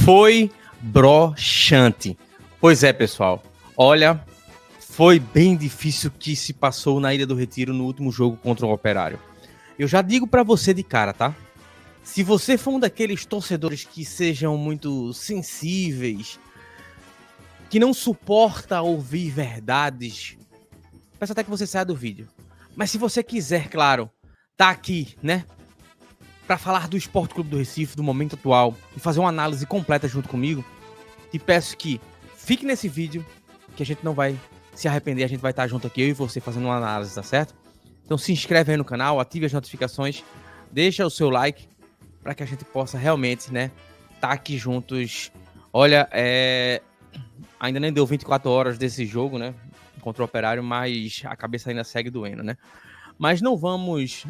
Foi broxante. Pois é, pessoal. Olha, foi bem difícil o que se passou na Ilha do Retiro no último jogo contra o Operário. Eu já digo pra você de cara, tá? Se você for um daqueles torcedores que sejam muito sensíveis, que não suporta ouvir verdades, peço até que você saia do vídeo. Mas se você quiser, claro, tá aqui, né? Para falar do Sport Clube do Recife, do momento atual, e fazer uma análise completa junto comigo, te peço que fique nesse vídeo, que a gente não vai se arrepender, a gente vai estar junto aqui, eu e você, fazendo uma análise, tá certo? Então se inscreve aí no canal, ative as notificações, deixa o seu like, para que a gente possa realmente, né, tá aqui juntos. Olha, ainda nem deu 24 horas desse jogo, né, contra o Operário, mas a cabeça ainda segue doendo, né? Mas não vamos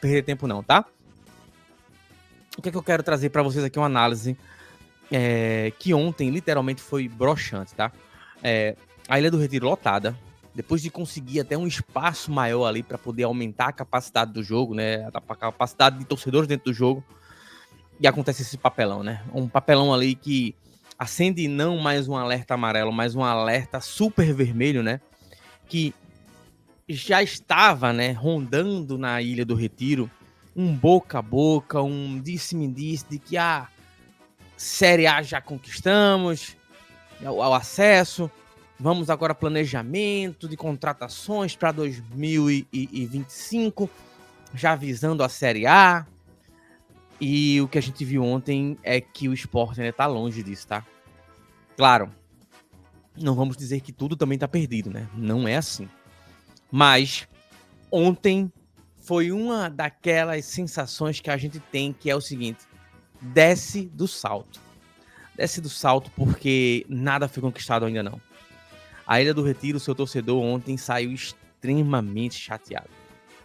perder tempo não, tá? O que é que eu quero trazer para vocês aqui? Uma análise que ontem literalmente foi broxante, tá? A Ilha do Retiro lotada, depois de conseguir até um espaço maior ali para poder aumentar a capacidade do jogo, né? A capacidade de torcedores dentro do jogo. E acontece esse papelão, né? Um papelão ali que acende não mais um alerta amarelo, mas um alerta super vermelho, né? Que já estava, né, rondando na Ilha do Retiro um boca a boca, um disse-me-disse de que a Série A já conquistamos, o acesso, vamos agora planejamento de contratações para 2025, já visando a Série A. E o que a gente viu ontem é que o Sport ainda está longe disso, tá? Claro, não vamos dizer que tudo também está perdido, né? Não é assim. Mas ontem foi uma daquelas sensações que a gente tem, que é o seguinte: desce do salto. Desce do salto porque nada foi conquistado ainda não. A Ilha do Retiro, seu torcedor, ontem saiu extremamente chateado.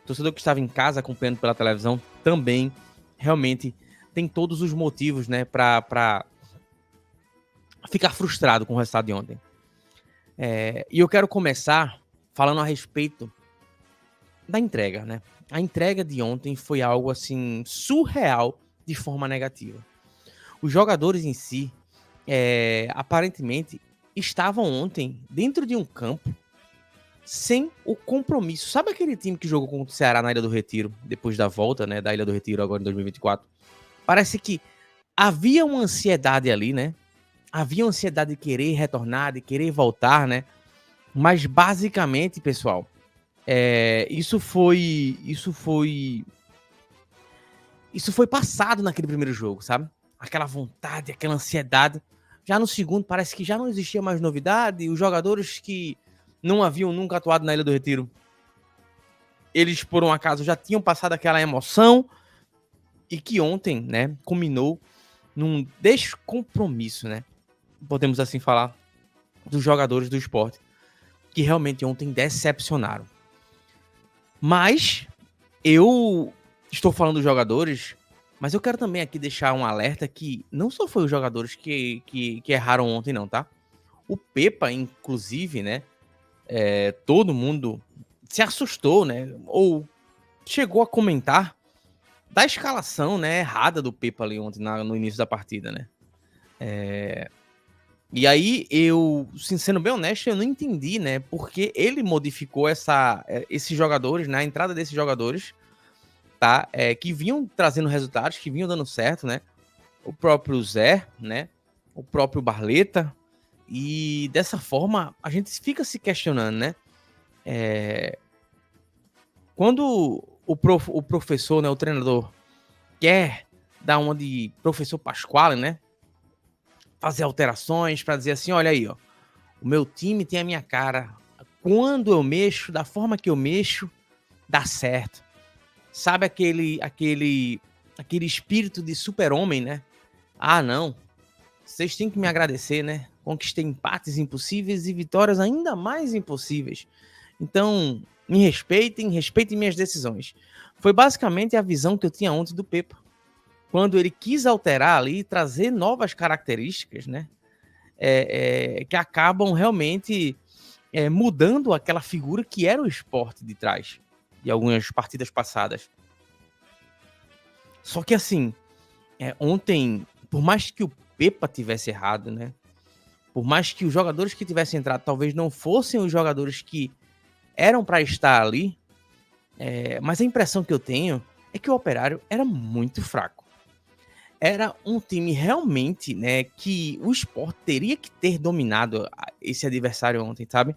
O torcedor que estava em casa acompanhando pela televisão também realmente tem todos os motivos, né, para ficar frustrado com o resultado de ontem. E eu quero começar falando a respeito da entrega, né? A entrega de ontem foi algo assim surreal de forma negativa. Os jogadores em si, aparentemente, estavam ontem dentro de um campo sem o compromisso. Sabe aquele time que jogou contra o Ceará na Ilha do Retiro, depois da volta, né, da Ilha do Retiro agora em 2024? Parece que havia uma ansiedade ali, né? Havia uma ansiedade de querer retornar, de querer voltar, né? Mas basicamente, pessoal, isso foi passado naquele primeiro jogo, sabe? Aquela vontade, aquela ansiedade. Já no segundo, parece que já não existia mais novidade. Os jogadores que não haviam nunca atuado na Ilha do Retiro, eles, por um acaso, já tinham passado aquela emoção. E que ontem, né, culminou num descompromisso, né? Podemos assim falar, dos jogadores do Sport, que realmente ontem decepcionaram. Mas eu estou falando dos jogadores, mas eu quero também aqui deixar um alerta que não só foi os jogadores que erraram ontem, não, tá? O Pepa, inclusive, né? Todo mundo se assustou, né? Ou chegou a comentar da escalação, né, errada do Pepa ali ontem no início da partida, né? E aí eu, sendo bem honesto, eu não entendi, né, porque ele modificou esses jogadores, né, a entrada desses jogadores, tá, que vinham trazendo resultados, que vinham dando certo, né, o próprio Zé, né, o próprio Barleta, e dessa forma a gente fica se questionando, né, quando o professor, né, o treinador quer dar uma de professor Pasquale, né, fazer alterações para dizer assim, olha aí, ó, o meu time tem a minha cara. Quando eu mexo, da forma que eu mexo, dá certo. Sabe aquele espírito de super-homem, né? Ah, não. Vocês têm que me agradecer, né? Conquistei empates impossíveis e vitórias ainda mais impossíveis. Então, me respeitem minhas decisões. Foi basicamente a visão que eu tinha ontem do Pepa. Quando ele quis alterar ali, trazer novas características, né? Que acabam realmente mudando aquela figura que era o Sport de trás, de algumas partidas passadas. Só que assim, ontem Por mais que o Pepa tivesse errado, né? Por mais que os jogadores que tivessem entrado talvez não fossem os jogadores que eram para estar ali, mas a impressão que eu tenho é que o Operário era muito fraco. Era um time realmente, né, que o Sport teria que ter dominado esse adversário ontem, sabe?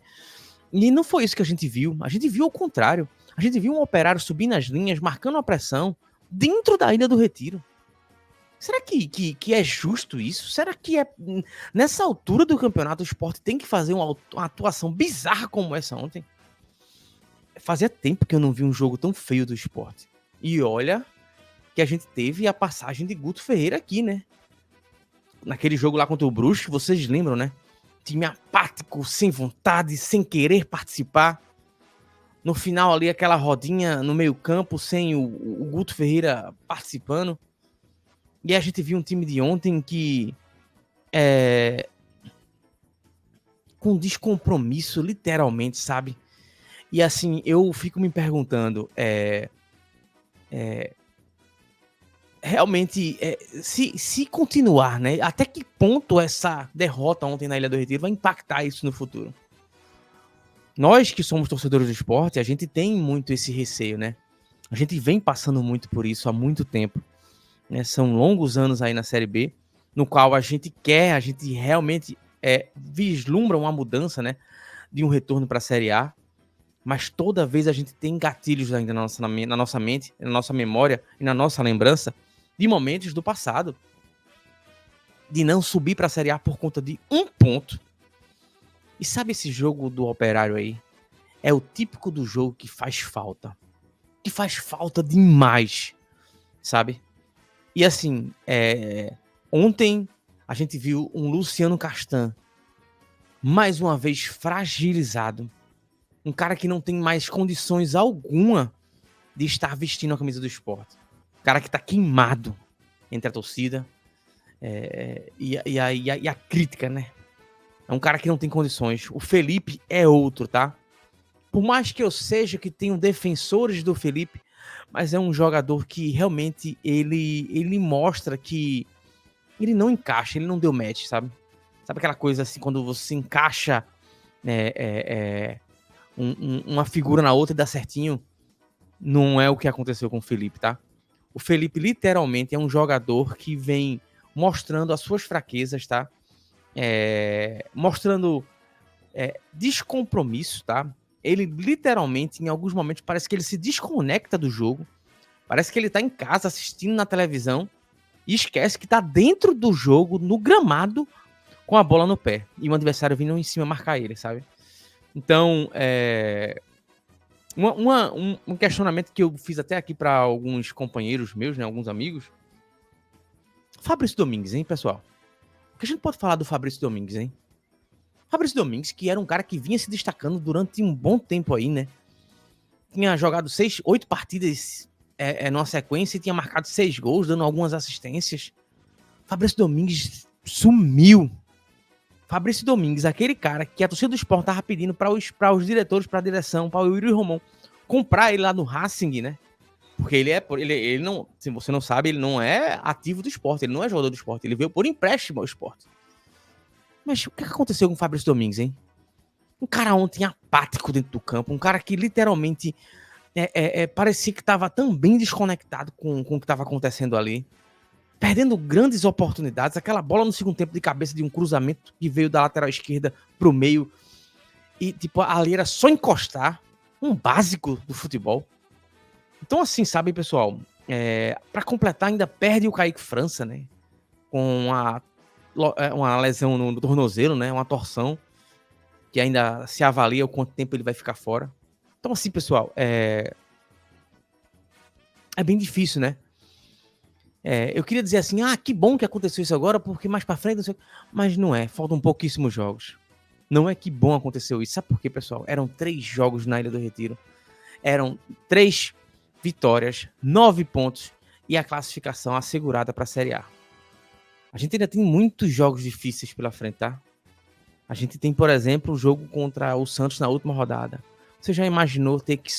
E não foi isso que a gente viu. A gente viu o contrário. A gente viu um Operário subindo as linhas, marcando a pressão dentro da Ilha do Retiro. Será que é justo isso? Será que nessa altura do campeonato o Sport tem que fazer uma atuação bizarra como essa ontem? Fazia tempo que eu não vi um jogo tão feio do Sport. E olha que a gente teve a passagem de Guto Ferreira aqui, né? Naquele jogo lá contra o Brusque, vocês lembram, né? Time apático, sem vontade, sem querer participar. No final ali, aquela rodinha no meio campo, sem o Guto Ferreira participando. E a gente viu um time de ontem que com descompromisso, literalmente, sabe? E assim, eu fico me perguntando, realmente, se continuar, né? Até que ponto essa derrota ontem na Ilha do Retiro vai impactar isso no futuro? Nós que somos torcedores do esporte, a gente tem muito esse receio, né? A gente vem passando muito por isso há muito tempo, né? São longos anos aí na Série B, no qual a gente realmente vislumbra uma mudança, né? De um retorno para a Série A, mas toda vez a gente tem gatilhos ainda na nossa mente, na nossa memória e na nossa lembrança de momentos do passado, de não subir para a Série A por conta de um ponto. E sabe esse jogo do Operário aí? É o típico do jogo que faz falta. Que faz falta demais, sabe? E assim, ontem a gente viu um Luciano Castan mais uma vez fragilizado. Um cara que não tem mais condições alguma de estar vestindo a camisa do Sport. Um cara que tá queimado entre a torcida e a crítica, né? É um cara que não tem condições. O Felipe é outro, tá? Por mais que eu seja que tenho defensores do Felipe, mas é um jogador que realmente ele mostra que ele não encaixa, ele não deu match, sabe? Sabe aquela coisa assim, quando você encaixa uma figura na outra e dá certinho? Não é o que aconteceu com o Felipe, tá? O Felipe literalmente é um jogador que vem mostrando as suas fraquezas, tá? Mostrando descompromisso, tá? Ele literalmente, em alguns momentos, parece que ele se desconecta do jogo. Parece que ele tá em casa assistindo na televisão e esquece que tá dentro do jogo, no gramado, com a bola no pé. E um adversário vindo em cima marcar ele, sabe? Então, um questionamento que eu fiz até aqui para alguns companheiros meus, né? Alguns amigos. Fabrício Domingues, hein, pessoal? O que a gente pode falar do Fabrício Domingues, hein? Fabrício Domingues, que era um cara que vinha se destacando durante um bom tempo aí, né? Tinha jogado 8 partidas numa sequência e tinha marcado 6 gols, dando algumas assistências. Fabrício Domingues sumiu. Fabrício Domingues, aquele cara que a torcida do Sport tava pedindo para os diretores, para a direção, para o Yuri Romão comprar ele lá no Racing, né? Porque ele não, se você não sabe, ele não é ativo do Sport, ele não é jogador do Sport, ele veio por empréstimo ao Sport. Mas o que aconteceu com o Fabrício Domingues, hein? Um cara ontem apático dentro do campo, um cara que literalmente parecia que estava tão bem desconectado com o que estava acontecendo ali, perdendo grandes oportunidades, aquela bola no segundo tempo de cabeça de um cruzamento que veio da lateral esquerda pro meio, e tipo, ali era só encostar, um básico do futebol. Então assim, sabe, pessoal, para completar ainda perde o Kaique França, né, com uma lesão no tornozelo, né, uma torção, que ainda se avalia o quanto tempo ele vai ficar fora. Então assim, pessoal, é bem difícil, né? Eu queria dizer assim, que bom que aconteceu isso agora, porque mais pra frente, não sei, mas não é, faltam pouquíssimos jogos. Não é que bom aconteceu isso. Sabe por quê, pessoal? Eram 3 jogos na Ilha do Retiro. Eram 3 vitórias, 9 pontos e a classificação assegurada para a Série A. A gente ainda tem muitos jogos difíceis pela frente, tá? A gente tem, por exemplo, o jogo contra o Santos na última rodada. Você já imaginou ter que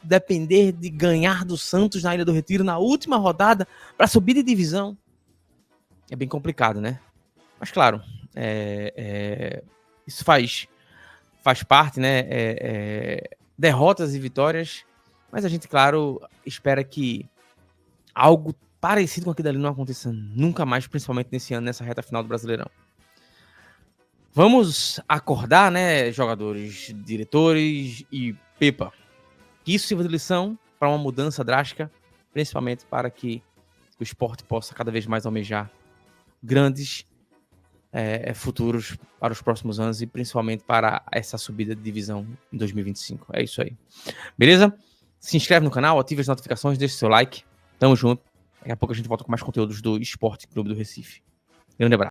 depender de ganhar do Santos na Ilha do Retiro na última rodada para subir de divisão? é bem complicado, né? Mas claro, isso faz parte, né? Derrotas e vitórias, mas a gente, claro, espera que algo parecido com aquilo ali não aconteça nunca mais, principalmente nesse ano, nessa reta final do Brasileirão. Vamos acordar, né, jogadores, diretores e Pepa, que isso sirva de lição para uma mudança drástica, principalmente para que o esporte possa cada vez mais almejar grandes futuros para os próximos anos e principalmente para essa subida de divisão em 2025. É isso aí. Beleza? Se inscreve no canal, ative as notificações, deixe seu like. Tamo junto. Daqui a pouco a gente volta com mais conteúdos do Esporte Clube do Recife. Grande abraço.